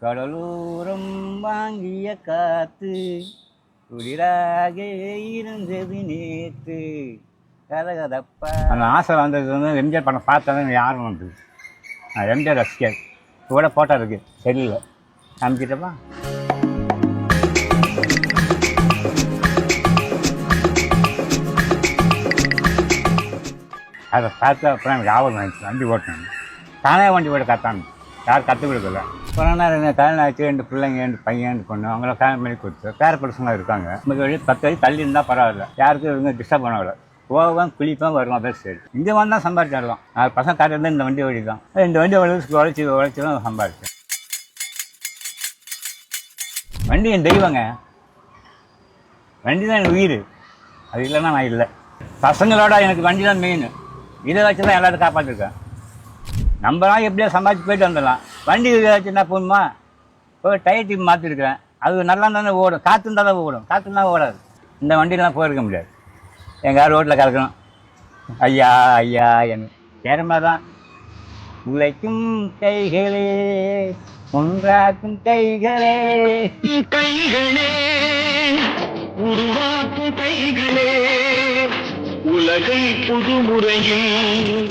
கடலோரம் வாங்கிய காத்து குளிராக இருந்தது நேற்று கதகதப்பா. அந்த ஆசை வந்தது வந்து எம்ஜிஆர் படம் பார்த்தா யாரும் வந்தது. நான் எம்ஜிஆர் ரசிகர். கூட ஃபோட்டோ இருக்குது செல்லில் காமிச்சிட்டப்பா. அதை பார்த்து அப்புறம் எனக்கு ஆபத்து ஆயிடுச்சு. வண்டி ஓட்டணும், தானே வண்டி ஓட்ட கற்றாங்க, யாரும் கற்றுக் கொடுக்கல. அப்புறம் ரெண்டு கல்யாணம் ஆச்சு, 2 பிள்ளைங்க, 2 பையன், 2 பொண்ணு, அவங்கள கல்யாணம் பண்ணி கொடுத்து பேர பசங்களாக இருக்காங்க. நமக்கு வழி 10 வழி தள்ளி இருந்தால் பரவாயில்ல, யாருக்கும் இவங்க டிஸ்டர்ப் பண்ணவில்லை. போவேன், குளிப்பேன், வருவான், தான் சரி. இங்கே வந்தால் சம்பாதிச்சிடலாம். 4 பசங்க காட்டுறது இந்த வண்டி வழி தான். இந்த வண்டி உழைச்சி தான் சம்பாதிச்சேன். வண்டி என் தெய்வங்க. வண்டி தான் எனக்கு உயிர். அது இல்லைன்னா நான் இல்லை. பசங்களோட எனக்கு வண்டி தான் மெயின். இதை வச்சு தான் எல்லாத்தையும் காப்பாற்றிருக்கேன். நம்மளாம் எப்படியோ சம்பாதிச்சு போயிட்டு வந்துடலாம். வண்டி வச்சு என்ன போகணுமா, போய் டயர் டியூப் மாற்றிருக்கிறேன். அது நல்லா தானே ஓடும். காற்று இருந்தால் தான் ஓடும், காற்று இருந்தால் ஓடாது. இந்த வண்டியெலாம் போயிருக்க முடியாது. எங்கள் ரோட்டில் கலக்கணும், ஐயா ஐயா என் நேரமாக தான். உழைக்கும் கைகளே, ஒன்றாக்கும் கைகளே, கைகளே உருவாக்கும் கைகளே, உலகை புதுமுறையில்